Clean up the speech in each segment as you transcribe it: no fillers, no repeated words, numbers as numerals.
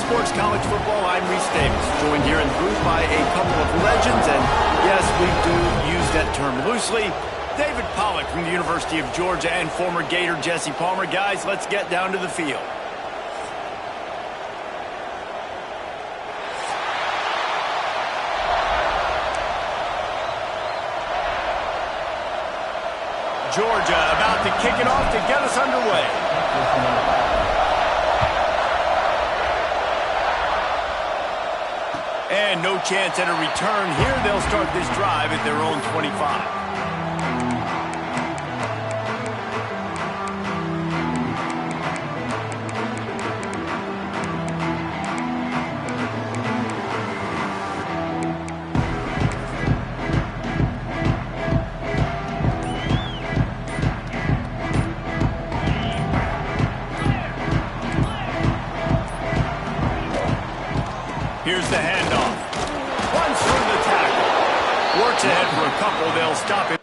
Sports College Football. I'm Reese Davis, joined here in the booth by a couple of legends, and yes, we do use that term loosely. David Pollack from the University of Georgia and former Gator Jesse Palmer. Guys, let's get down to the field. Georgia about to kick it off to get us underway. And no chance at a return here. They'll start this drive at their own 25. Here's the handoff. Runs through the tackle. Works ahead for a couple. They'll stop it.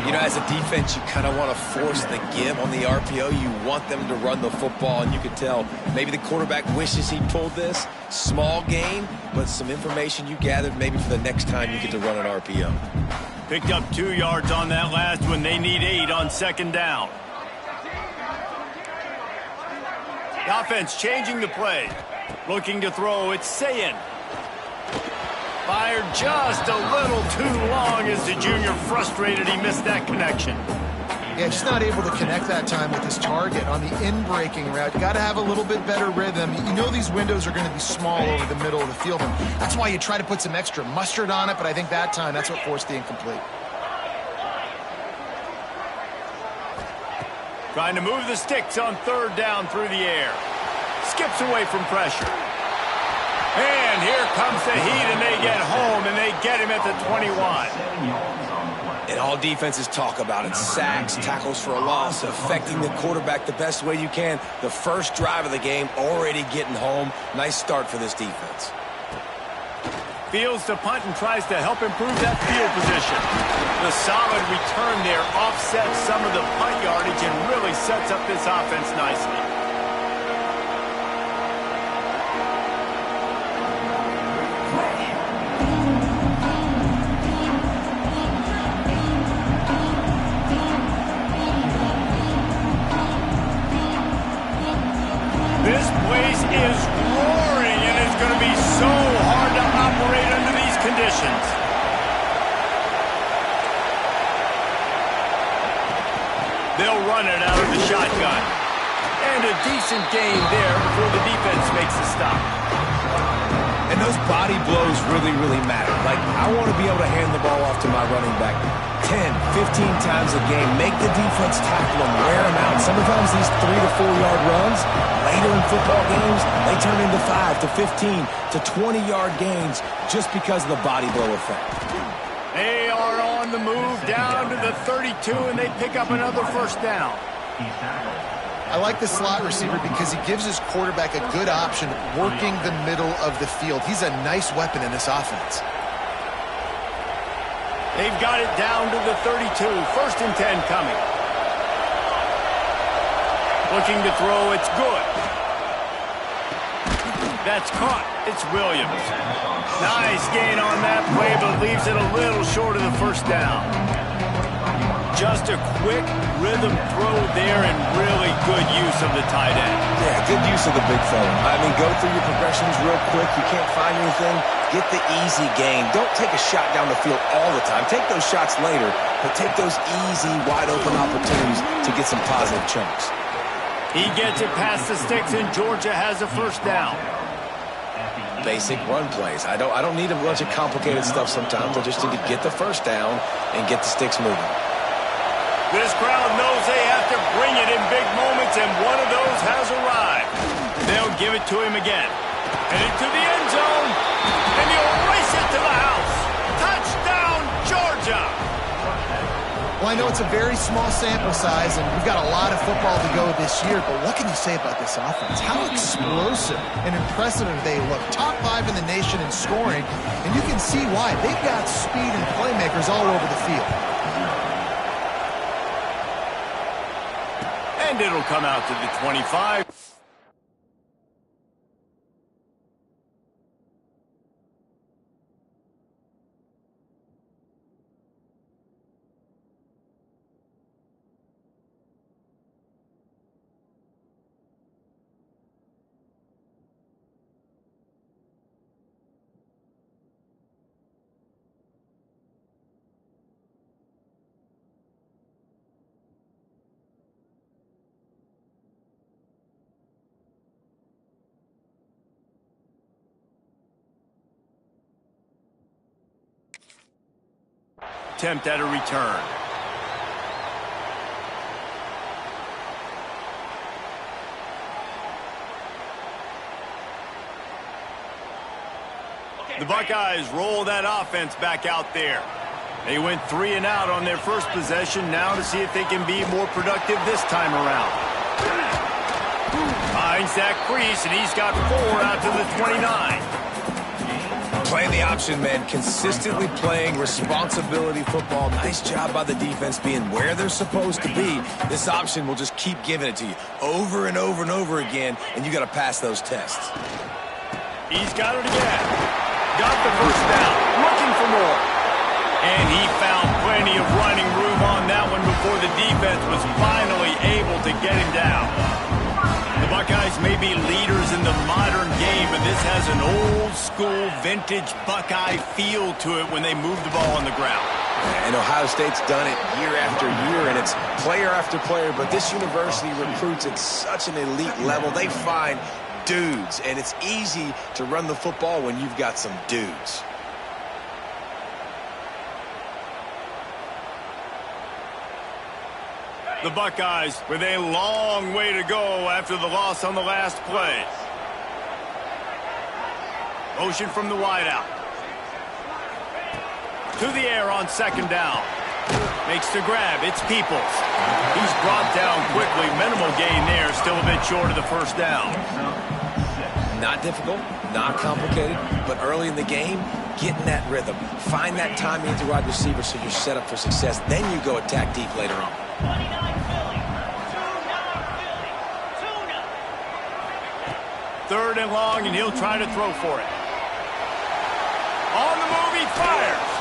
You know, as a defense, you kind of want to force the give on the RPO. You want them to run the football, and you can tell maybe the quarterback wishes he pulled this. Small gain, but some information you gathered maybe for the next time you get to run an RPO. Picked up 2 yards on that last one. They need 8 on second down. The offense changing the play. Looking to throw. It's Sayin. Fired just a little too long as the junior frustrated he missed that connection. Yeah, just not able to connect that time with his target on the in-breaking route. You got to have a little bit better rhythm. You know these windows are going to be small over the middle of the field, and that's why you try to put some extra mustard on it, but I think that time that's what forced the incomplete. Trying to move the sticks on third down through the air. Skips away from pressure. And here comes the heat, and they get home, and they get him at the 21. And all defenses talk about it. Sacks, tackles for a loss, affecting the quarterback the best way you can. The first drive of the game, already getting home. Nice start for this defense. Fields to punt and tries to help improve that field position. The solid return there offsets some of the punt yardage and really sets up this offense nicely. This place is roaring, and it's going to be so hard to operate under these conditions. They'll run it out of the shotgun. And a decent gain there before the defense makes a stop. And those body blows really, really matter. Like, I want to be able to hand the ball off to my running back 10, 15 times a game. Make the defense tackle them, wear them out. Sometimes these 3 to 4 yard runs, later in football games, they turn into 5 to 15 to 20 yard gains just because of the body blow effect. They are on the move down to the 32, and they pick up another first down. I like the slot receiver because he gives his quarterback a good option working the middle of the field. He's a nice weapon in this offense. They've got it down to the 32. First and 10 coming. Looking to throw. It's good. That's caught. It's Williams. Nice gain on that play, but leaves it a little short of the first down. Just a quick rhythm throw there and really good use of the tight end. Yeah, good use of the big fella. I mean, go through your progressions real quick. You can't find anything. Get the easy gain. Don't take a shot down the field all the time. Take those shots later, but take those easy, wide-open opportunities to get some positive chunks. He gets it past the sticks, and Georgia has a first down. Basic run plays. I don't need a bunch of complicated stuff sometimes. I just need to get the first down and get the sticks moving. This crowd knows they have to bring it in big moments, and one of those has arrived. They'll give it to him again. Headed to the end zone, and he'll race it to the house. Touchdown, Georgia! Well, I know it's a very small sample size, and we've got a lot of football to go this year, but what can you say about this offense? How explosive and impressive they look. Top 5 in the nation in scoring, and you can see why. They've got speed and playmakers all over the field. And it'll come out to the 25. Attempt at a return. The Buckeyes roll that offense back out there. They went 3 and out on their first possession, now to see if they can be more productive this time around. Finds that crease, and he's got 4 out to the 29. Playing the option, man. Consistently playing responsibility football. Nice job by the defense being where they're supposed to be. This option will just keep giving it to you over and over and over again, and you got to pass those tests. He's got it again. Got the first down. Looking for more. And he found plenty of running room on that one before the defense was finally able to get him down. The Buckeyes may be leaders in the modern game, but this has an old-school, vintage Buckeye feel to it when they move the ball on the ground. And Ohio State's done it year after year, and it's player after player, but this university recruits at such an elite level. They find dudes, and it's easy to run the football when you've got some dudes. The Buckeyes with a long way to go after the loss on the last play. Motion from the wideout. To the air on second down. Makes the grab. It's Peoples. He's brought down quickly. Minimal gain there. Still a bit short of the first down. Not difficult, not complicated, but early in the game, get in that rhythm. Find that timing as a wide receiver so you're set up for success. Then you go attack deep later on. Third and long, and he'll try to throw for it. On the move, he fires.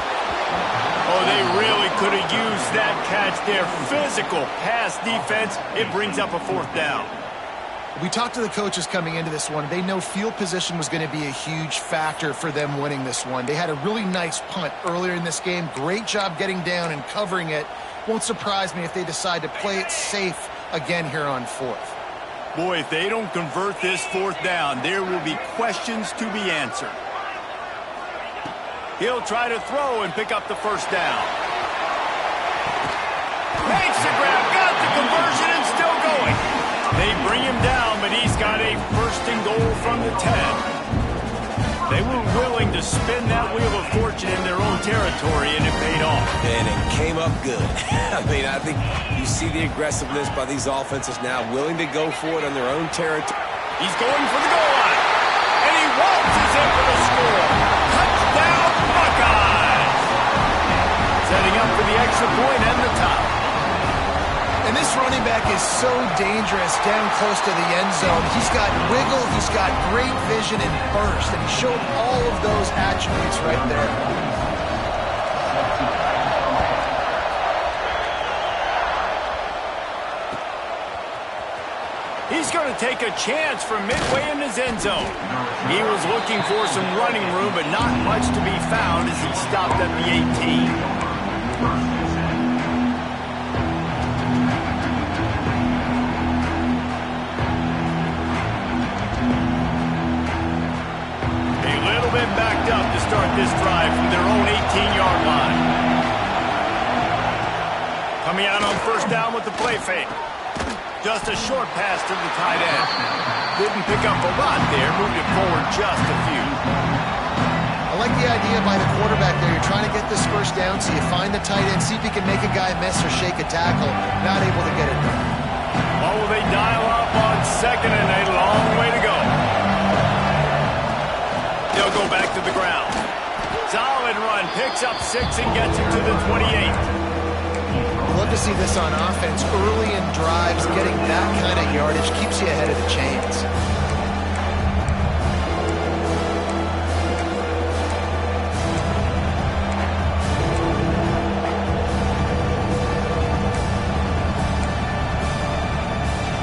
Oh, they really could have used that catch there. Physical pass defense. It brings up a fourth down. We talked to the coaches coming into this one. They know field position was going to be a huge factor for them winning this one. They had a really nice punt earlier in this game. Great job getting down and covering it. Won't surprise me if they decide to play it safe again here on fourth. Boy, if they don't convert this fourth down, there will be questions to be answered. He'll try to throw and pick up the first down. Makes the grab, got the conversion, and still going. They bring him down, but he's got a first and goal from the 10. They were willing to spin that wheel of fortune in their own territory, and it paid off. And it came up good. I mean, I think you see the aggressiveness by these offenses now, willing to go for it on their own territory. He's going for the goal line, and he waltzes in for the score. Touchdown, Buckeyes! Setting up for the extra point and the top. And this running back is so dangerous down close to the end zone. He's got wiggle, he's got great vision and burst, and he showed all of those attributes right there. He's going to take a chance from midway in his end zone. He was looking for some running room, but not much to be found as he stopped at the 18. A little bit backed up to start this drive from their own 18-yard line. Coming out on first down with the play fake. Just a short pass to the tight end. Didn't pick up a lot there, moved it forward just a few. I like the idea by the quarterback there. You're trying to get this first down, so you find the tight end, see if he can make a guy miss or shake a tackle. Not able to get it done. Oh, will they dial up on second and a long way to go. They'll go back to the ground. Solid run, picks up 6 and gets it to the 28. Love to see this on offense. Early in drives, getting that kind of yardage keeps you ahead of the chains.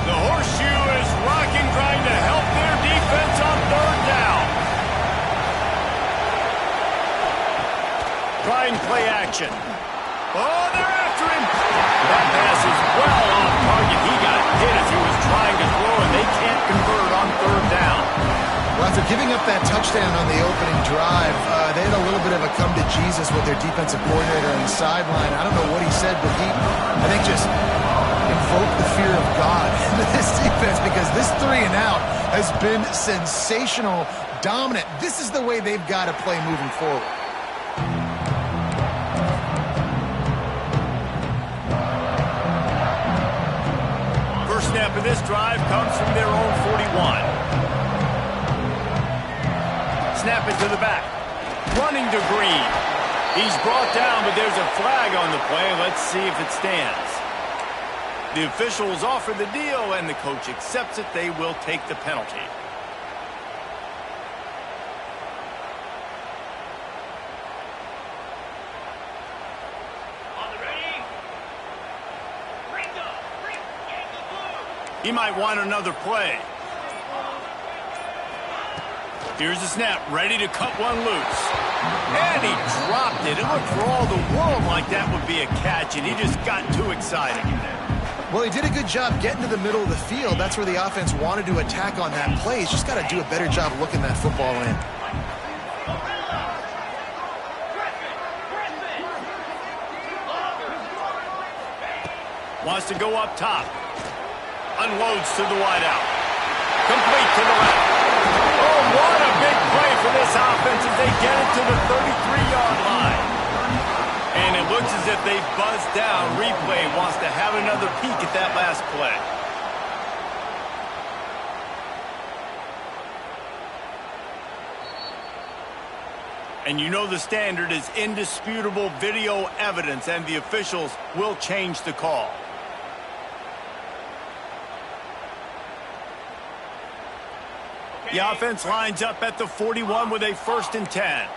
The horseshoe is rocking, trying to help their defense on third down. Trying play action. Oh, they're after him. That pass is well off target. He got hit as he was trying to throw, and they can't convert on third down. Well, after giving up that touchdown on the opening drive, they had a little bit of a come to Jesus with their defensive coordinator on the sideline. I don't know what he said, but he, I think, just invoked the fear of God into this defense, because this 3 and out has been sensational, dominant. This is the way they've got to play moving forward. Snap of this drive comes from their own 41. Snap it to the back. Running to Green. He's brought down, but there's a flag on the play. Let's see if it stands. The officials offer the deal, and the coach accepts it. They will take the penalty. He might want another play. Here's the snap, ready to cut one loose. And he dropped it. It looked for all the world like that would be a catch, and he just got too excited. Well, he did a good job getting to the middle of the field. That's where the offense wanted to attack on that play. He's just got to do a better job looking that football in. Wants to go up top. Unloads to the wideout. Complete to the left. Oh, what a big play for this offense as they get it to the 33-yard line. And it looks as if they've buzzed down. Replay wants to have another peek at that last play. And you know the standard is indisputable video evidence, and the officials will change the call. The offense lines up at the 41 with a 1st and 10.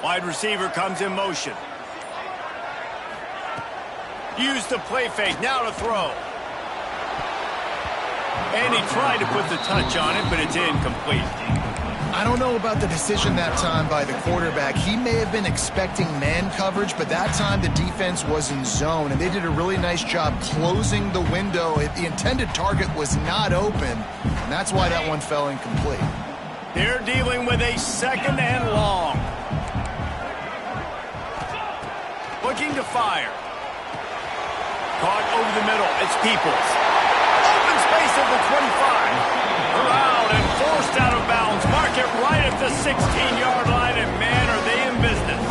Wide receiver comes in motion. Use the play fake, now to throw. And he tried to put the touch on it, but it's incomplete. I don't know about the decision that time by the quarterback. He may have been expecting man coverage, but that time the defense was in zone, and they did a really nice job closing the window. The intended target was not open, and that's why that one fell incomplete. They're dealing with a 2nd and long. Looking to fire. Caught over the middle. It's Peoples. Open space at the 25. Around and forced out of bounds. Mark it right at the 16-yard line, and man, are they in business.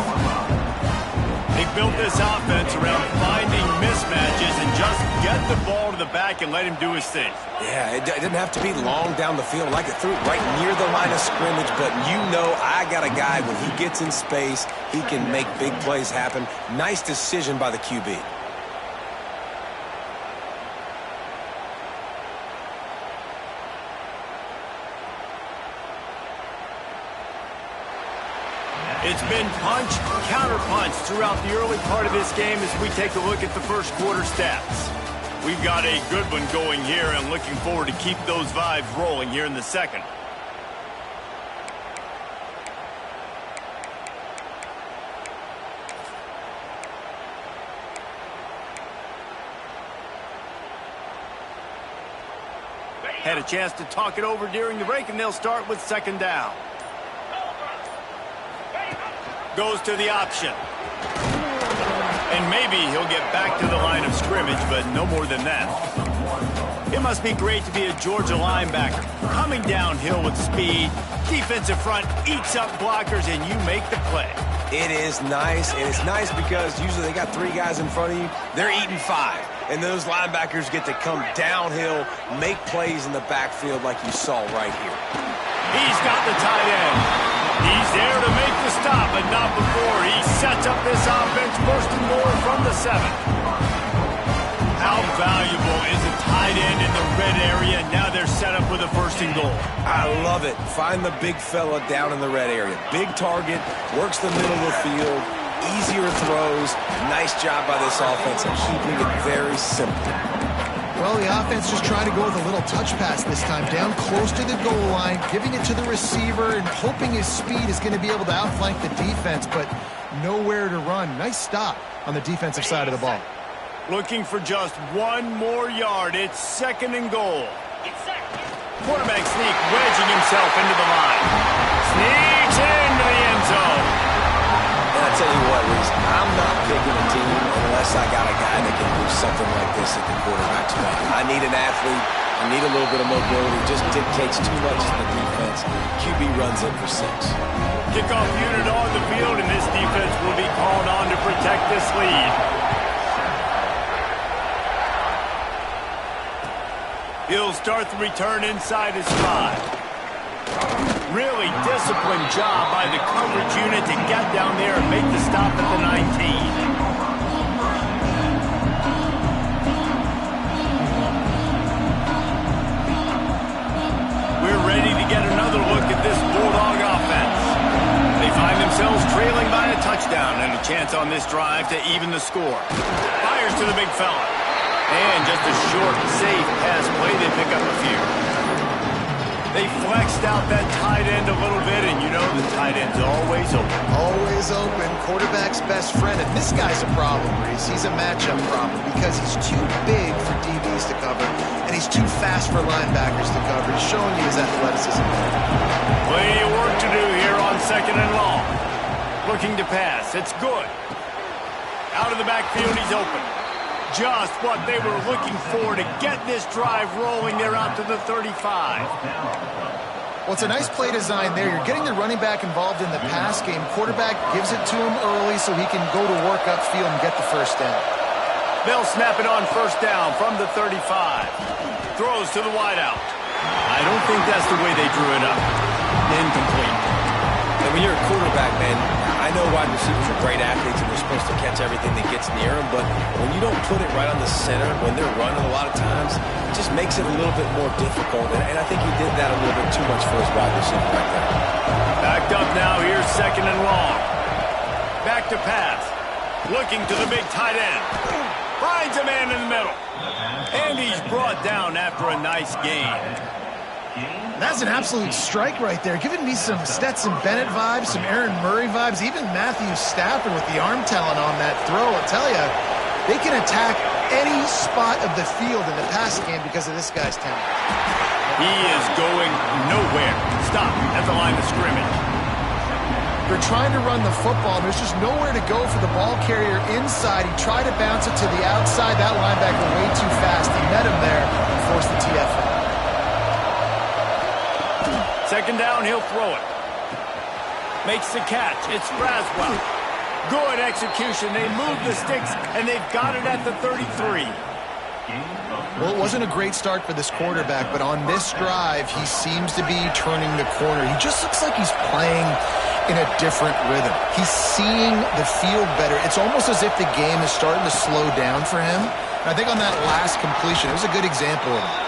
They built this offense around finding mismatches and just get the ball to the back and let him do his thing. Yeah, it didn't have to be long down the field. Like it threw it right near the line of scrimmage, but you know I got a guy, when he gets in space, he can make big plays happen. Nice decision by the QB. It's been punch, counter punch throughout the early part of this game as we take a look at the first quarter stats. We've got a good one going here and looking forward to keep those vibes rolling here in the second. Had a chance to talk it over during the break, and they'll start with second down. Goes to the option. And maybe he'll get back to the line of scrimmage, but no more than that. It must be great to be a Georgia linebacker. Coming downhill with speed, defensive front eats up blockers, and you make the play. It is nice, and it's nice because usually they got 3 guys in front of you. They're eating 5. And those linebackers get to come downhill, make plays in the backfield like you saw right here. He's got the tight end. He's there to make the stop, but not before he sets up this offense first and more from the 7. How valuable is a tight end in the red area? Now they're set up with a first and goal. I love it. Find the big fella down in the red area. Big target, works the middle of the field, easier throws. Nice job by this offense of keeping it very simple. Well, the offense just trying to go with a little touch pass this time, down close to the goal line, giving it to the receiver and hoping his speed is going to be able to outflank the defense, but nowhere to run. Nice stop on the defensive side of the ball. Looking for just 1 more yard. It's second and goal. Quarterback sneak, wedging himself into the line. Sneaks into the end zone. And I tell you what, Reese, I'm not picking a team unless I got a guy that can do something like this at the quarterback spot. I need an athlete. I need a little bit of mobility. Just dictates too much to the defense. QB runs in for 6. Kickoff unit on the field, and this defense will be called on to protect this lead. He'll start the return inside his 5. Really disciplined job by the coverage unit to get down there and make the stop at the 19. We're ready to get another look at this Bulldog offense. They find themselves trailing by a touchdown and a chance on this drive to even the score. Fires to the big fella. And just a short, safe pass play, they pick up a few. They flexed out that tight end a little bit, and you know the tight end's always open. Always open, quarterback's best friend. And this guy's a problem, Reese. He's a matchup problem because he's too big for DBs to cover, and he's too fast for linebackers to cover. He's showing you his athleticism. Plenty of work to do here on second and long. Looking to pass. It's good. Out of the backfield, he's open. Just what they were looking for to get this drive rolling. They're out to the 35. Well, it's a nice play design there. You're getting the running back involved in the pass game. Quarterback gives it to him early so he can go to work upfield and get the first down. They'll snap it on first down from the 35. Throws to the wideout. I don't think that's the way they drew it up. Incomplete. And when you're a quarterback, man, I know wide receivers are great athletes and they're supposed to catch everything that gets near them, but when you don't put it right on the center, when they're running a lot of times, it just makes it a little bit more difficult. And I think he did that a little bit too much for his wide receiver right there. Backed up now, here's second and long. Back to pass. Looking to the big tight end. Finds a man in the middle. And he's brought down after a nice gain. That's an absolute strike right there. Giving me some Stetson Bennett vibes, some Aaron Murray vibes, even Matthew Stafford with the arm talent on that throw. I'll tell you, they can attack any spot of the field in the passing game because of this guy's talent. He is going nowhere. Stop at the line of scrimmage. They're trying to run the football. There's just nowhere to go for the ball carrier inside. He tried to bounce it to the outside. That linebacker way too fast. He met him there and forced the TFL. Second down, he'll throw it. Makes the catch. It's Braswell. Good execution. They move the sticks, and they've got it at the 33. Well, it wasn't a great start for this quarterback, but on this drive, he seems to be turning the corner. He just looks like he's playing in a different rhythm. He's seeing the field better. It's almost as if the game is starting to slow down for him. And I think on that last completion, it was a good example of it.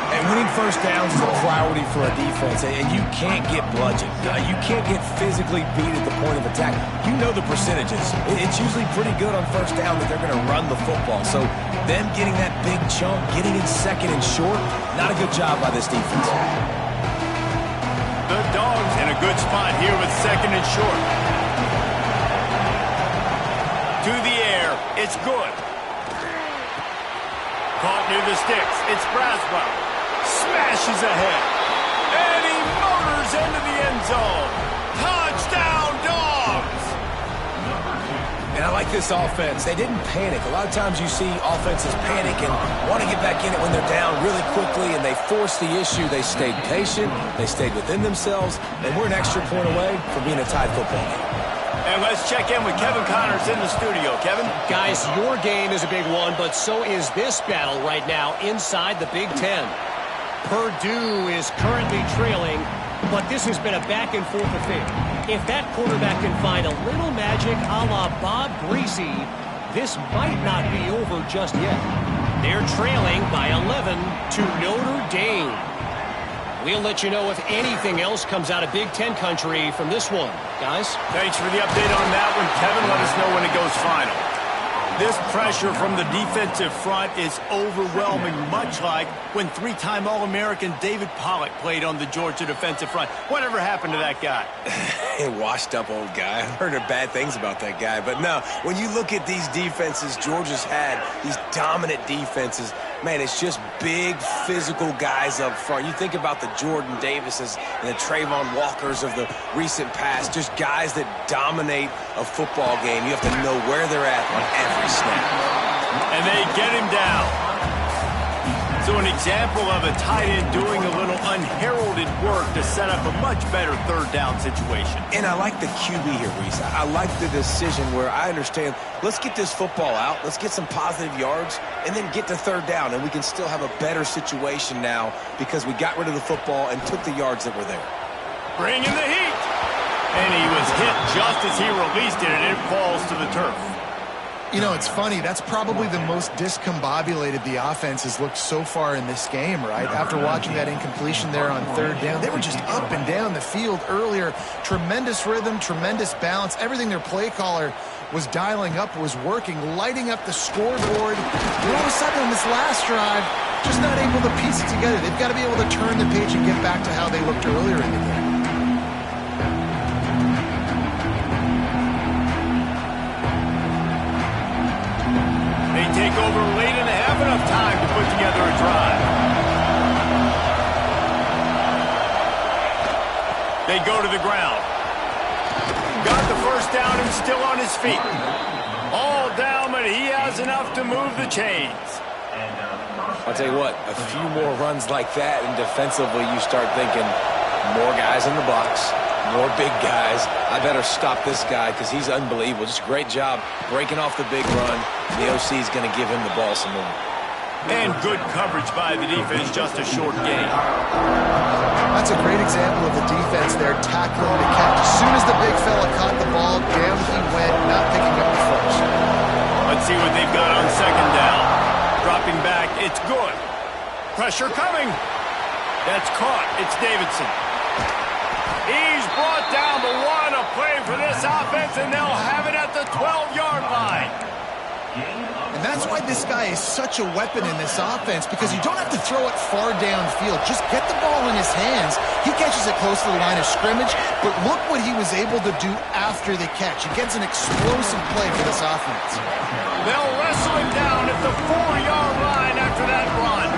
And winning first downs is a priority for a defense, and you can't get bludgeoned. You can't get physically beat at the point of attack. You know the percentages. It's usually pretty good on first down that they're going to run the football. So them getting that big chunk, getting it second and short, not a good job by this defense. The Dogs in a good spot here with second and short. To the air. It's good. Caught near the sticks. It's Braswell. Smashes ahead. And he motors into the end zone. Touchdown, Dogs! And I like this offense. They didn't panic. A lot of times you see offenses panic and want to get back in it when they're down really quickly, and they force the issue. They stayed patient. They stayed within themselves, and we're an extra point away from being a tied football game. And let's check in with Kevin Connors in the studio. Kevin? Guys, your game is a big one, but so is this battle right now inside the Big Ten. Purdue is currently trailing, but this has been a back-and-forth affair. If that quarterback can find a little magic a la Bob Greasy, this might not be over just yet. They're trailing by 11 to Notre Dame. We'll let you know if anything else comes out of Big Ten country from this one. Guys? Thanks for the update on that one, Kevin. Let us know when it goes final. This pressure from the defensive front is overwhelming, much like when three-time All-American David Pollock played on the Georgia defensive front. Whatever happened to that guy? A washed-up old guy. I've heard bad things about that guy. But no, when you look at these defenses Georgia's had, these dominant defenses, man, it's just big, physical guys up front. You think about the Jordan Davises and the Trayvon Walkers of the recent past, just guys that dominate a football game. You have to know where they're at on every snap. And they get him down. So an example of a tight end doing a little unheralded work to set up a much better third down situation. And I like the QB here, Reese. I like the decision where I understand, let's get this football out, let's get some positive yards, and then get to third down, and we can still have a better situation now because we got rid of the football and took the yards that were there. Bring in the heat. And he was hit just as he released it, and it falls to the turf. You know, it's funny. That's probably the most discombobulated the offense has looked so far in this game, right? After watching that incompletion there on third down, they were just up and down the field earlier. Tremendous rhythm, tremendous balance. Everything their play caller was dialing up was working, lighting up the scoreboard. And all of a sudden on this last drive, just not able to piece it together. They've got to be able to turn the page and get back to how they looked earlier in the game. Take over late in the half, enough time to put together a drive. They go to the ground. Got the first down and still on his feet. All down, but he has enough to move the chains. I'll tell you what, a few more runs like that, and defensively you start thinking more guys in the box, more big guys. I better stop this guy because he's unbelievable. Just a great job breaking off the big run. The OC is going to give him the ball some more. And good coverage by the defense, just a short gain. That's a great example of the defense there, tackling the catch. As soon as the big fella caught the ball, down he went, not picking up the first. Let's see what they've got on second down. Dropping back, it's good. Pressure coming. That's caught. It's Davidson. He's brought down, but what a play for this offense, and they'll have it at the 12-yard line. And that's why this guy is such a weapon in this offense, because you don't have to throw it far downfield. Just get the ball in his hands. He catches it close to the line of scrimmage, but look what he was able to do after the catch. He gets an explosive play for this offense. They'll wrestle him down at the 4-yard line after that run.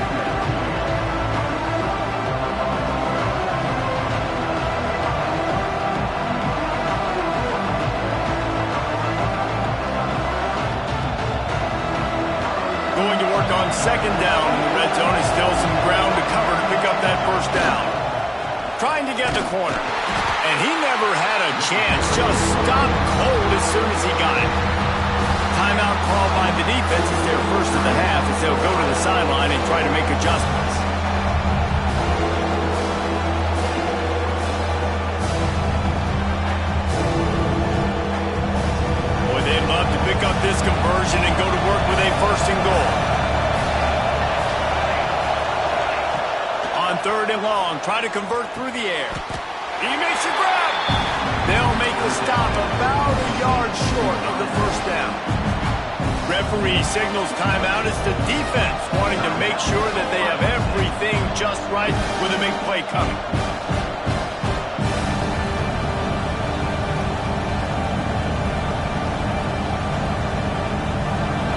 Going to work on second down in the red zone. Is still some ground to cover to pick up that first down. Trying to get the corner. And he never had a chance. Just stopped cold as soon as he got it. Timeout called by the defense is their first of the half as they'll go to the sideline and try to make adjustments. Boy, they'd love to pick up this conversion and go to work with a first and goal. third and long. Try to convert through the air. He makes a grab. They'll make the stop about a yard short of the first down. Referee signals timeout as the defense wanting to make sure that they have everything just right with a big play coming.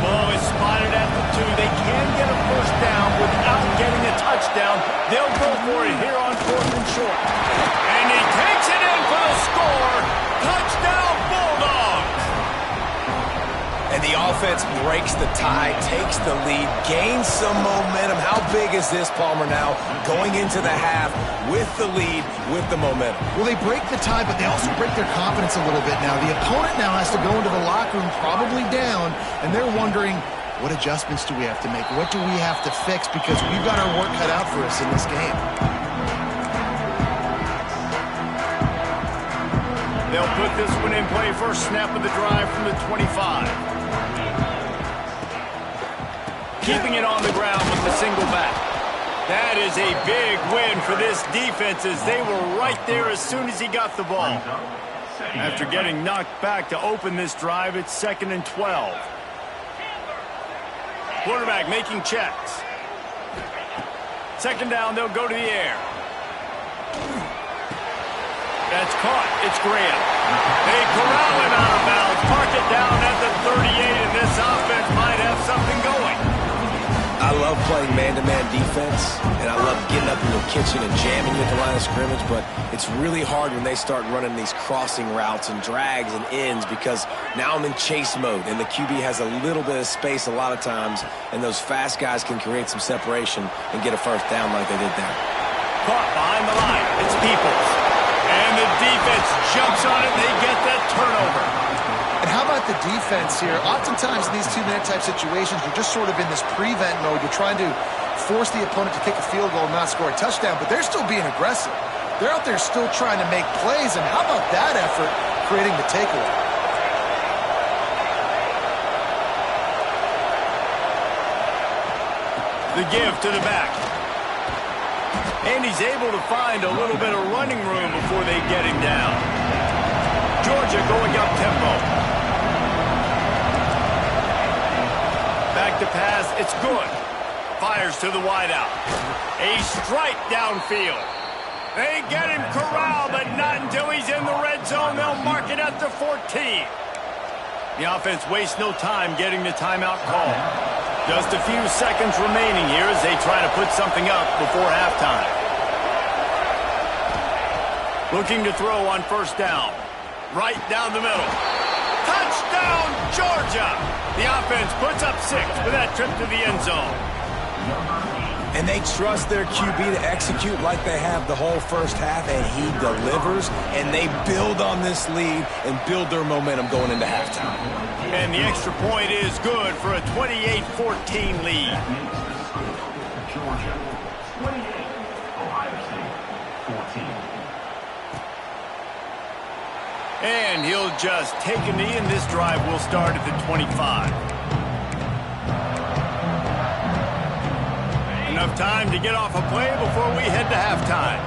Ball is spotted at the 2. They can get a first down without getting a touchdown. They'll go for it here on 4th and short. And he takes it in for the score. Touchdown, Bulldogs! And the offense breaks the tie, takes the lead, gains some momentum. How big is this, Palmer, now going into the half with the lead, with the momentum? Well, they break the tie, but they also break their confidence a little bit now. The opponent now has to go into the locker room probably down, and they're wondering, what adjustments do we have to make? What do we have to fix? Because we've got our work cut out for us in this game. They'll put this one in play. First snap of the drive from the 25. Keeping it on the ground with the single back. That is a big win for this defense as they were right there as soon as he got the ball. After getting knocked back to open this drive, it's 2nd and 12. Quarterback making checks. 2nd down, they'll go to the air. That's caught. It's Graham. They corral him out of bounds. Park it down at the 38, and this offense might have something going. I love playing man-to-man defense, and I love getting up in the kitchen and jamming you at the line of scrimmage, but it's really hard when they start running these crossing routes and drags and ends because now I'm in chase mode, and the QB has a little bit of space a lot of times, and those fast guys can create some separation and get a first down like they did there. Caught behind the line. It's Peoples. And the defense jumps on it. They get that turnover. And how about the defense here? Oftentimes in these 2-minute type situations, you're just sort of in this prevent mode. You're trying to force the opponent to kick a field goal and not score a touchdown, but they're still being aggressive. They're out there still trying to make plays, and how about that effort creating the takeaway? The give to the back. And he's able to find a little bit of running room before they get him down. Georgia going up tempo. Back to pass, it's good. Fires to the wideout. A strike downfield. They get him corralled, but not until he's in the red zone. They'll mark it at the 14. The offense wastes no time getting the timeout call. Just a few seconds remaining here as they try to put something up before halftime. Looking to throw on 1st down. Right down the middle. Touchdown, Georgia! The offense puts up 6 with that trip to the end zone. And they trust their QB to execute like they have the whole first half, and he delivers, and they build on this lead and build their momentum going into halftime. And the extra point is good for a 28-14 lead. Georgia, 28, Ohio State, 14. And he'll just take a knee, and this drive will start at the 25. Enough time to get off a play before we head to halftime.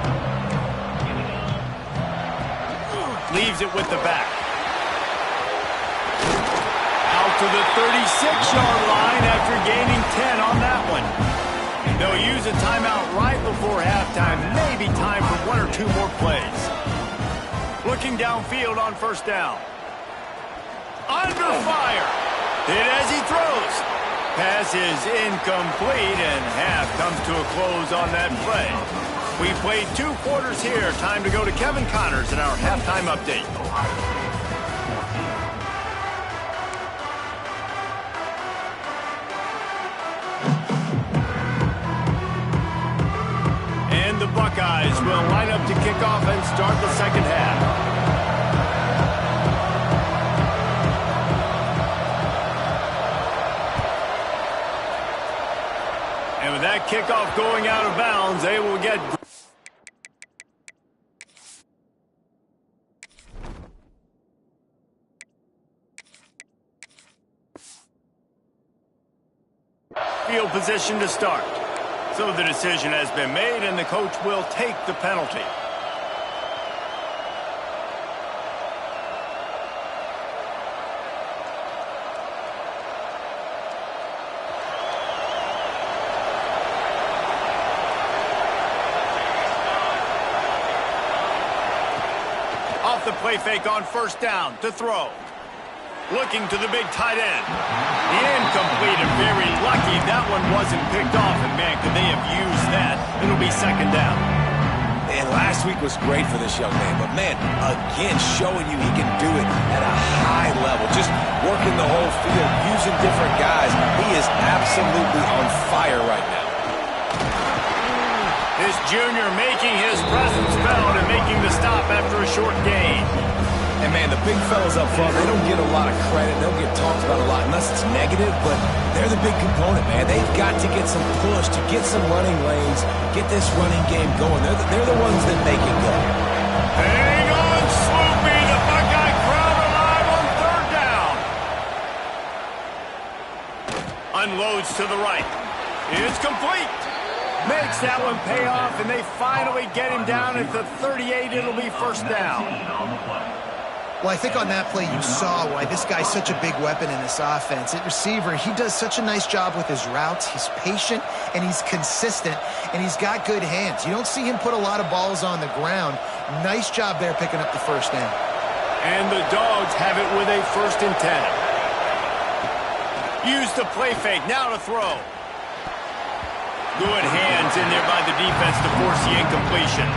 Leaves it with the back. Out to the 36-yard line after gaining 10 on that one. They'll use a timeout right before halftime. Maybe time for 1 or 2 more plays. Looking downfield on 1st down. Under fire. Hit as he throws. Pass is incomplete, and half comes to a close on that play. We played 2 quarters here. Time to go to Kevin Connors in our halftime update. And the Buckeyes will line up to kick off and start the 2nd half. And with that kickoff going out of bounds, they will get... field position to start. So the decision has been made, and the coach will take the penalty. Off the play fake on first down to throw. Looking to the big tight end. Incomplete and very lucky that one wasn't picked off. And, man, could they have used that? It'll be second down. And last week was great for this young man. But, man, again, showing you he can do it at a high level. Just working the whole field, using different guys. He is absolutely on fire right now. This junior making his presence felt and making the stop after a short gain. And, man, the big fellas up front, they don't get a lot of credit. They don't get talked about a lot unless it's negative, but they're the big component, man. They've got to get some push, to get some running lanes, get this running game going. They're the ones that make it go. Hang on, Sloopy. The Buckeye crowd alive on third down. Unloads to the right. It's complete. Makes that one pay off, and they finally get him down at the 38. It'll be first down. Well, I think on that play you saw why this guy's such a big weapon in this offense. At receiver, he does such a nice job with his routes. He's patient, and he's consistent, and he's got good hands. You don't see him put a lot of balls on the ground. Nice job there picking up the first down. And the Dogs have it with a 1st and 10. Use the play fake, now to throw. Good hands in there by the defense to force the incompletion.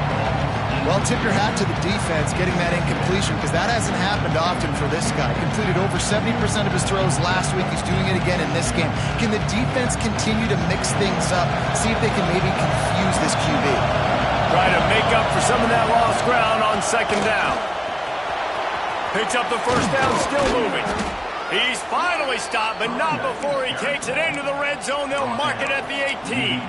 Well, tip your hat to the defense getting that incompletion, because that hasn't happened often for this guy. Completed over 70% of his throws last week. He's doing it again in this game. Can the defense continue to mix things up, see if they can maybe confuse this QB? Try to make up for some of that lost ground on second down. Picks up the first down, still moving. He's finally stopped, but not before he takes it into the red zone. They'll mark it at the 18.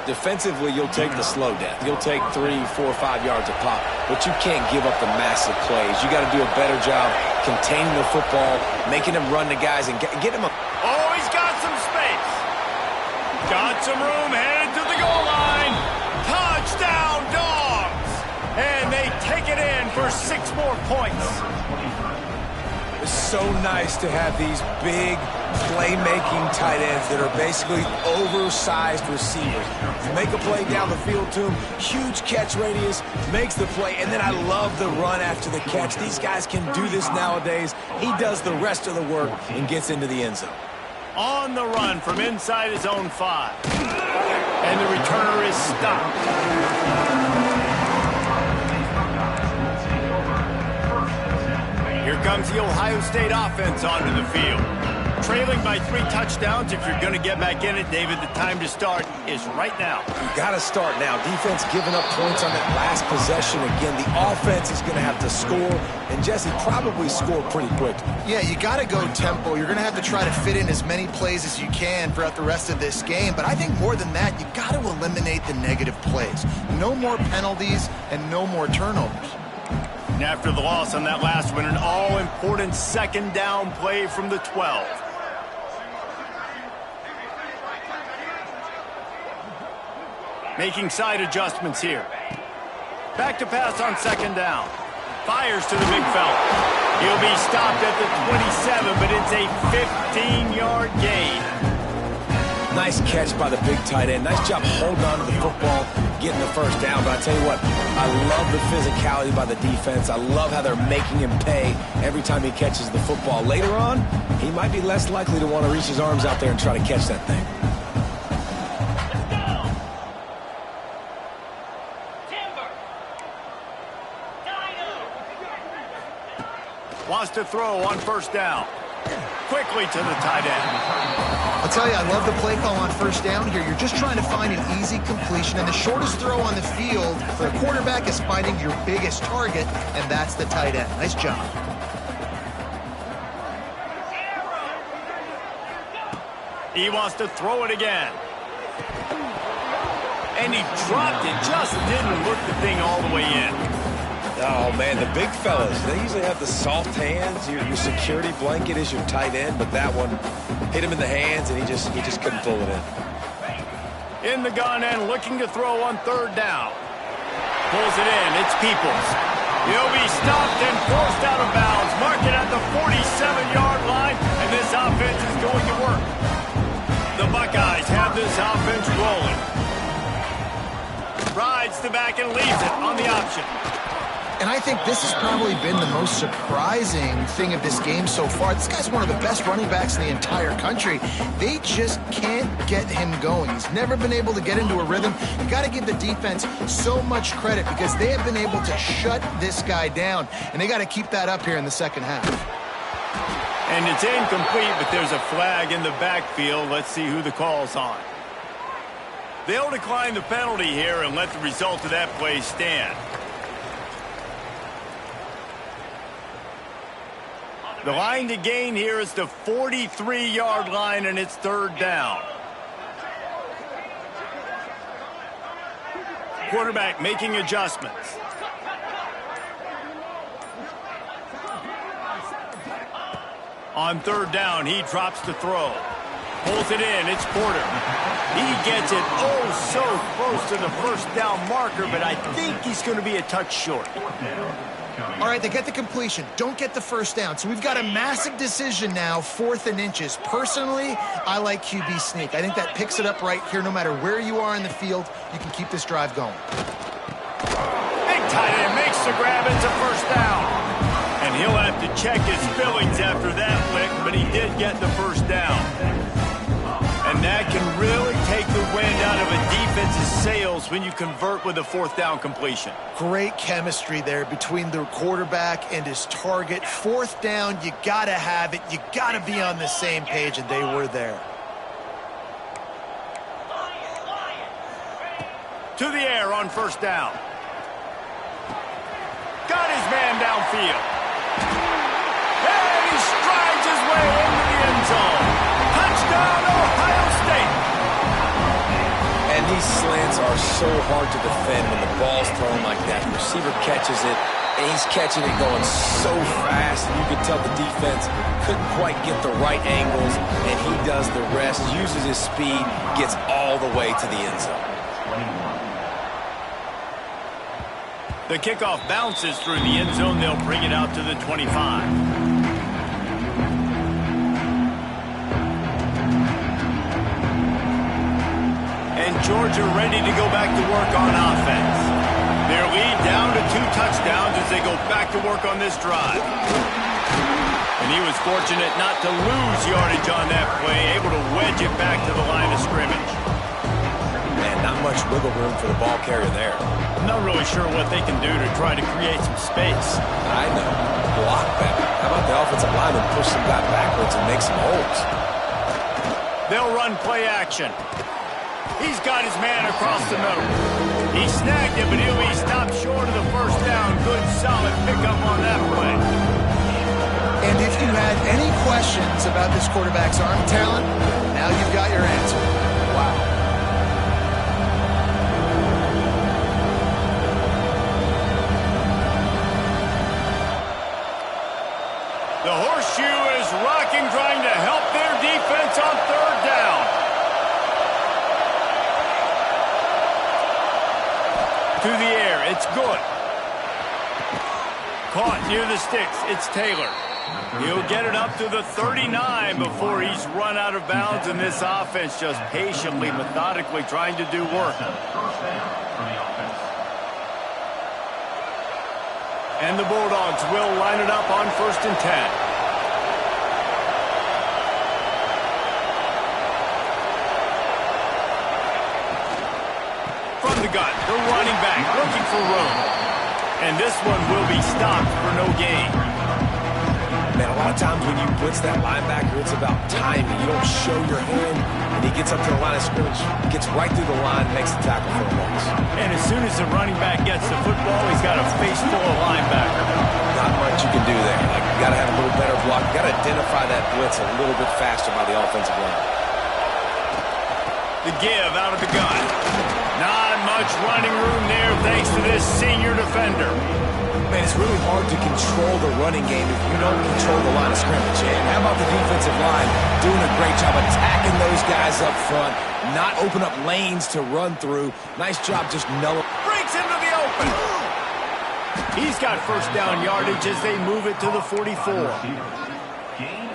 Defensively, you'll take the slow death. You'll take 3, 4, 5 yards a pop, but you can't give up the massive plays. You got to do a better job containing the football, making him run the guys, and get him a... Oh, he's got some space. Got some room, headed to the goal line. Touchdown, Dogs! And they take it in for 6 more points. It's so nice to have these big playmaking tight ends that are basically oversized receivers. You make a play down the field to him, huge catch radius, makes the play, and then I love the run after the catch. These guys can do this nowadays. He does the rest of the work and gets into the end zone. On the run from inside his own 5. And the returner is stopped. Here comes the Ohio State offense onto the field. Trailing by 3 touchdowns. If you're going to get back in it, David, the time to start is right now. You got to start now. Defense giving up points on that last possession. Again, the offense is going to have to score, and Jesse probably score pretty quick. Yeah, you got to go tempo. You're going to have to try to fit in as many plays as you can throughout the rest of this game. But I think more than that, you got to eliminate the negative plays. No more penalties and no more turnovers. And after the loss on that last one, an all-important second down play from the 12. Making side adjustments here. Back to pass on second down. Fires to the big fella. He'll be stopped at the 27, but it's a 15-yard gain. Nice catch by the big tight end. Nice job holding on to the football, getting the first down. But I tell you what, I love the physicality by the defense. I love how they're making him pay every time he catches the football. Later on, he might be less likely to want to reach his arms out there and try to catch that thing. Wants to throw on first down. Quickly to the tight end. I'll tell you, I love the play call on first down here. You're just trying to find an easy completion, and the shortest throw on the field for a quarterback is finding your biggest target, and that's the tight end. Nice job. He wants to throw it again. And he dropped it, just didn't look the thing all the way in. Oh, man, the big fellas, they usually have the soft hands. Your security blanket is your tight end, but that one hit him in the hands, and he just couldn't pull it in. In the gun and looking to throw on third down. Pulls it in. It's Peoples. He'll be stopped and forced out of bounds. Mark it at the 47-yard line, and this offense is going to work. The Buckeyes have this offense rolling. Rides the back and leaves it on the option. And I think this has probably been the most surprising thing of this game so far. This guy's one of the best running backs in the entire country. They just can't get him going. He's never been able to get into a rhythm. You got to give the defense so much credit because they have been able to shut this guy down, and they got to keep that up here in the second half. And it's incomplete, but there's a flag in the backfield. Let's see who the call's on. They'll decline the penalty here and let the result of that play stand. The line to gain here is the 43-yard line, and it's third down. Quarterback making adjustments. On third down, he drops the throw. Pulls it in. It's Porter. He gets it so close to the first down marker, but I think he's going to be a touch short. All right, they get the completion. Don't get the first down. So we've got a massive decision now, 4th and inches. Personally, I like QB sneak. I think that picks it up right here. No matter where you are in the field, you can keep this drive going. Big tight end makes the grab. It's a first down. And he'll have to check his fillings after that lick, but he did get the first down. And that can really take the wind out of a defense's sails when you convert with a 4th down completion. Great chemistry there between the quarterback and his target. 4th down, you got to have it. You got to be on the same page, and they were there. To the air on first down. Got his man downfield. And he strides his way into the end zone. Touchdown, Ohio State. And these slants are so hard to defend when the ball's thrown like that. The receiver catches it, and he's catching it going so fast. You can tell the defense couldn't quite get the right angles, and he does the rest, uses his speed, gets all the way to the end zone. The kickoff bounces through the end zone. They'll bring it out to the 25. And Georgia ready to go back to work on offense. Their lead down to 2 touchdowns as they go back to work on this drive. And he was fortunate not to lose yardage on that play, able to wedge it back to the line of scrimmage. Man, not much wiggle room for the ball carrier there. I'm not really sure what they can do to try to create some space. I know. Block better. How about the offensive lineman push some guy backwards and make some holes? They'll run play action. He's got his man across the middle. He snagged it, but he'll be stopped short of the first down. Good, solid pickup on that play. And if you had any questions about this quarterback's arm talent, now you've got your answer. Wow. The horseshoe is rocking, trying to help their defense on third down. To the air, it's good. Caught near the sticks, it's Taylor. He'll get it up to the 39 before he's run out of bounds, and this offense just patiently, methodically trying to do work. And the Bulldogs will line it up on 1st and 10. The gun, the running back looking for room. And this one will be stopped for no gain. Man, a lot of times when you blitz that linebacker, it's about timing. You don't show your hand, and he gets up to the line of scrimmage, gets right through the line, makes the tackle for a loss. And as soon as the running back gets the football, he's got a face full of linebacker. Not much you can do there. Like, you got to have a little better block. You got to identify that blitz a little bit faster by the offensive line. The give out of the gun. Not much much running room there thanks to this senior defender. Man, it's really hard to control the running game if you don't control the line of scrimmage. And how about the defensive line doing a great job attacking those guys up front, not open up lanes to run through. Nice job just Breaks into the open. He's got first down yardage as they move it to the 44.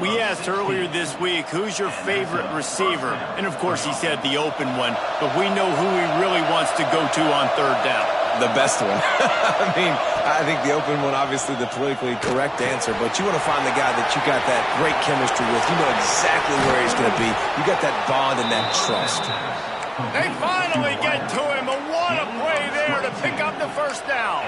We asked earlier this week, who's your favorite receiver? And, of course, he said the open one, but we know who he really wants to go to on third down. the best one. I mean, I think the open one, obviously the politically correct answer, but you want to find the guy that you got that great chemistry with. You know exactly where he's going to be. You got that bond and that trust. They finally get to him, and what a play there to pick up the first down.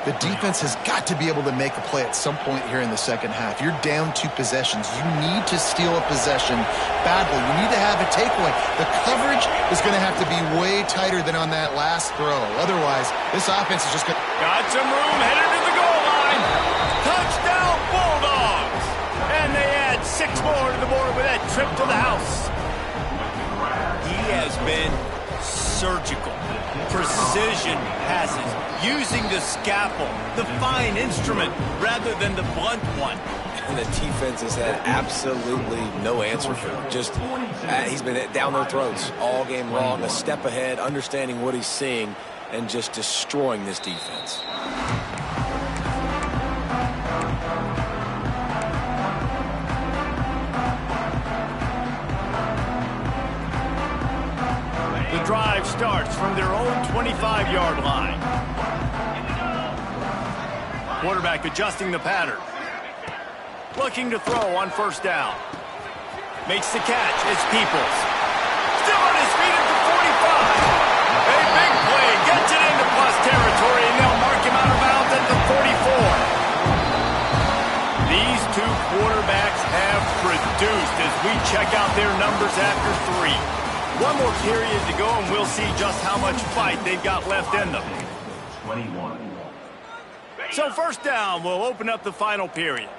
The defense has got to be able to make a play at some point here in the second half. You're down 2 possessions. You need to steal a possession badly. You need to have a takeaway. The coverage is going to have to be way tighter than on that last throw. Otherwise, this offense is just going to... Got some room, headed to the goal line. Touchdown, Bulldogs. And they add 6 more to the board with that trip to the house. He has been surgical. Precision passes, using the scalpel, the fine instrument, rather than the blunt one. And the defense has had absolutely no answer for him. Just, he's been down their throats all game long, a step ahead, understanding what he's seeing, and just destroying this defense. The drive starts from their own 25-yard line. Quarterback adjusting the pattern. Looking to throw on first down. Makes the catch. It's Peoples. Still on his feet at the 45. A big play. Gets it into plus territory, and they'll mark him out of bounds at the 44. These two quarterbacks have produced as we check out their numbers after 3. One more period to go, and we'll see just how much fight they've got left in them. 21. So first down will open up the final period.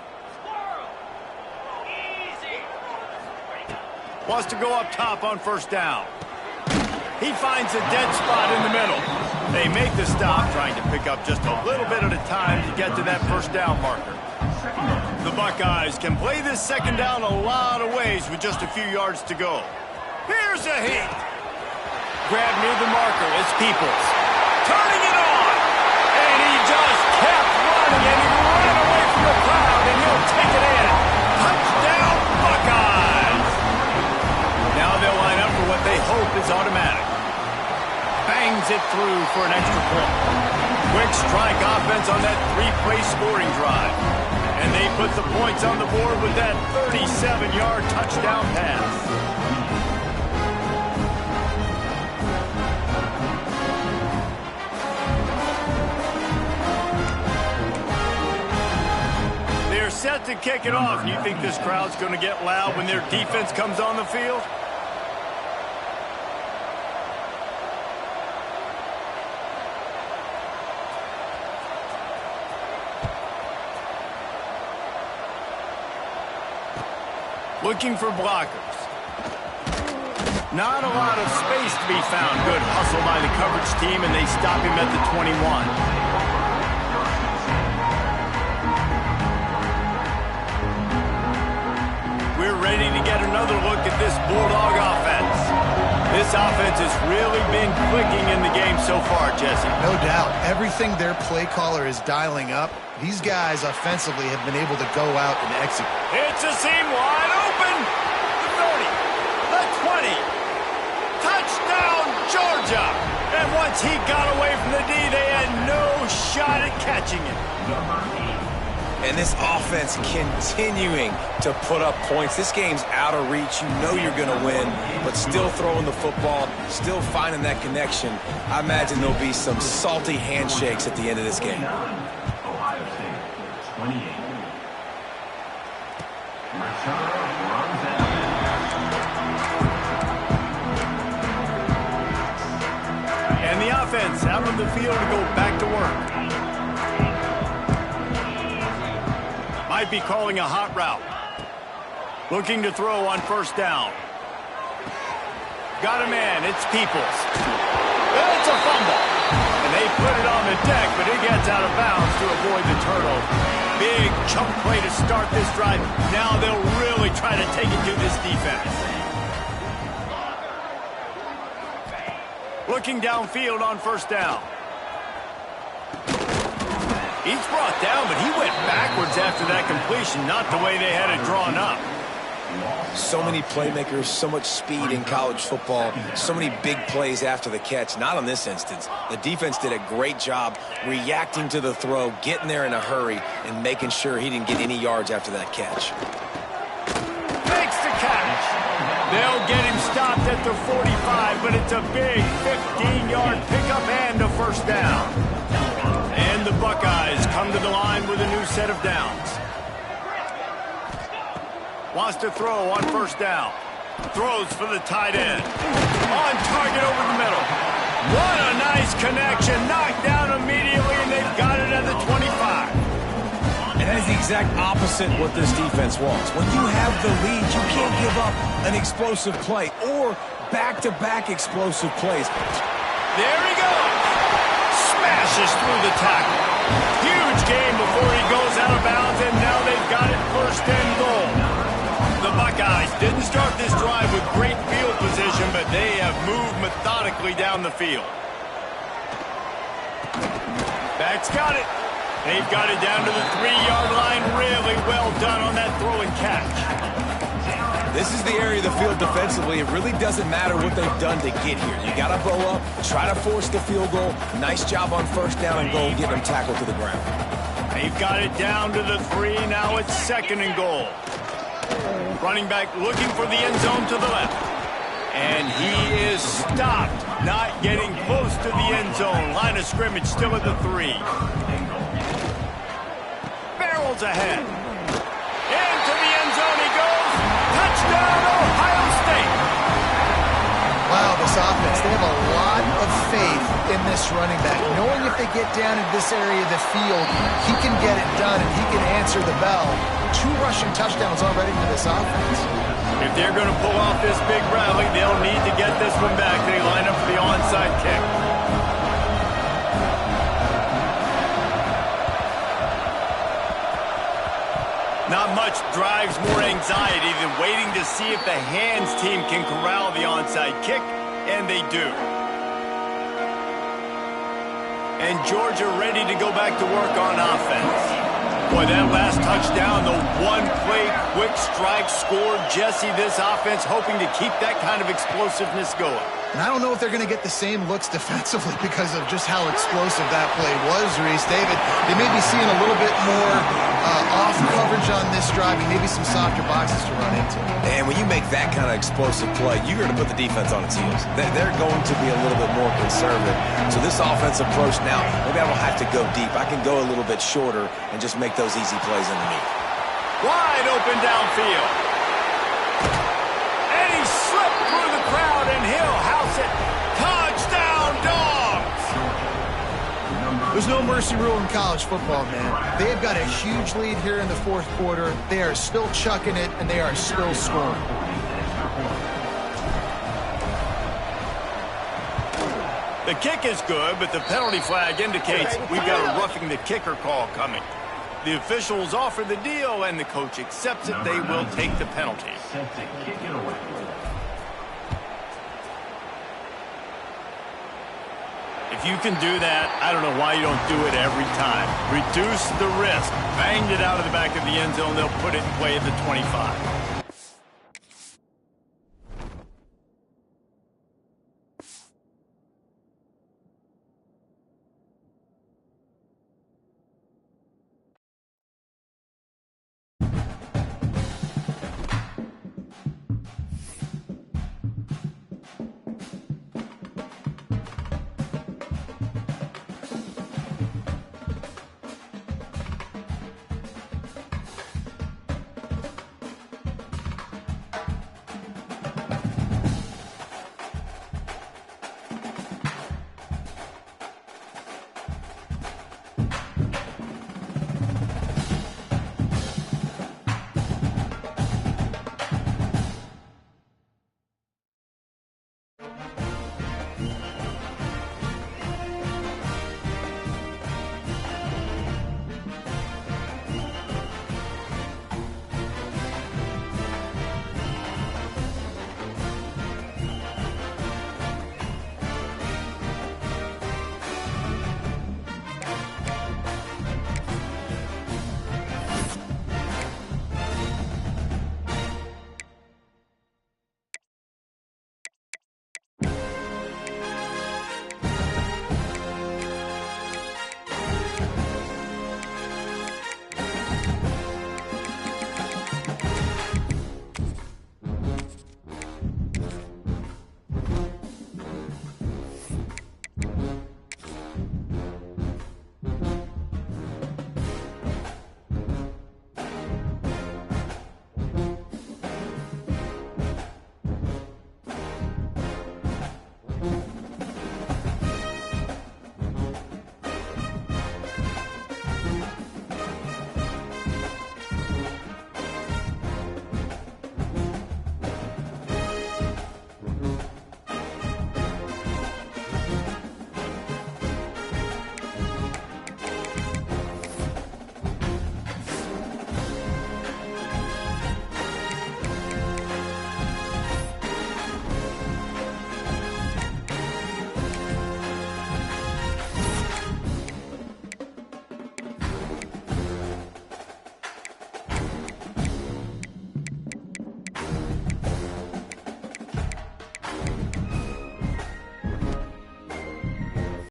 Wants to go up top on first down. He finds a dead spot in the middle. They make the stop, trying to pick up just a little bit at a time to get to that first down marker. The Buckeyes can play this second down a lot of ways with just a few yards to go. Here's a hit. Grab near the marker. It's Peoples. Turning it on. And he just kept running, and he ran away from the crowd, and he'll take it in. Touchdown, Buckeyes. Now they'll line up for what they hope is automatic. Bangs it through for an extra point. Quick strike offense on that 3-play scoring drive. And they put the points on the board with that 37-yard touchdown pass. They're set to kick it off. And you think this crowd's going to get loud when their defense comes on the field? Looking for blockers. Not a lot of space to be found. Good hustle by the coverage team, and they stop him at the 21. We're ready to get another look at this Bulldog offense. This offense has really been clicking in the game so far, Jesse. No doubt. Everything their play caller is dialing up, these guys offensively have been able to go out and execute. It's a seam wide open. The 30, the 20. Touchdown, Georgia. And once he got away from the D, they had no shot at catching it. And this offense continuing to put up points. This game's out of reach. You know you're going to win, but still throwing the football, still finding that connection. I imagine there'll be some salty handshakes at the end of this game. Ohio State, 28. Return runs out. And the offense out on the field to go back to work. Might be calling a hot route. Looking to throw on first down. Got a man. It's Peoples. It's a fumble. And they put it on the deck, but it gets out of bounds to avoid the turnover. Big chunk play to start this drive. Now they'll really try to take it to this defense. Looking downfield on first down. He's brought down, but he went backwards after that completion, not the way they had it drawn up. So many playmakers, so much speed in college football, so many big plays after the catch. Not on this instance. The defense did a great job reacting to the throw, getting there in a hurry, and making sure he didn't get any yards after that catch. Makes the catch. They'll get him stopped at the 45, but it's a big 15-yard pickup and a first down. And the Buckeyes come to the line with a new set of downs. Wants to throw on first down. Throws for the tight end. On target over the middle. What a nice connection. Knocked down immediately, and they've got it at the 25. And that is the exact opposite what this defense wants. When you have the lead, you can't give up an explosive play or back-to-back explosive plays. There he goes. Smashes through the tackle. Huge game before he goes out of bounds, and now they've got it first and goal. The Buckeyes didn't start this drive with great field position, but they have moved methodically down the field. Back's got it. They've got it down to the 3-yard line. Really well done on that throw and catch. This is the area of the field defensively. It really doesn't matter what they've done to get here. You got to bow up, try to force the field goal. Nice job on first down and goal, getting them tackled to the ground. They've got it down to the 3. Now it's second and goal. Running back looking for the end zone to the left. And he is stopped, not getting close to the end zone. Line of scrimmage still at the 3. Barrels ahead. Into the end zone he goes. Touchdown, Ohio State. Wow, this offense, they have a lot of faith in this running back. Knowing if they get down in this area of the field, he can get it done and he can answer the bell. 2 rushing touchdowns already for this offense. If they're going to pull off this big rally, they'll need to get this one back. They line up for the onside kick. Not much drives more anxiety than waiting to see if the hands team can corral the onside kick, and they do. And Georgia ready to go back to work on offense. Boy, that last touchdown, the one-play quick strike scored. Jesse, this offense hoping to keep that kind of explosiveness going. And I don't know if they're going to get the same looks defensively because of just how explosive that play was, Reese. David, they may be seeing a little bit more off coverage on this drive and maybe some softer boxes to run into. And when you make that kind of explosive play, you're going to put the defense on its heels. They're going to be a little bit more conservative. So this offense approach now, maybe I don't have to go deep. I can go a little bit shorter and just make those easy plays underneath. Wide open downfield. And he slipped through the crowd, and he'll house it. Touchdown, Dogs! There's no mercy rule in college football, man. They've got a huge lead here in the 4th quarter. They are still chucking it, and they are still scoring. The kick is good, but the penalty flag indicates we've got a roughing the kicker call coming. The officials offer the deal, and the coach accepts it. They will take the penalty. Set to kick it away. If you can do that, I don't know why you don't do it every time. Reduce the risk. Banged it out of the back of the end zone. They'll put it in play at the 25.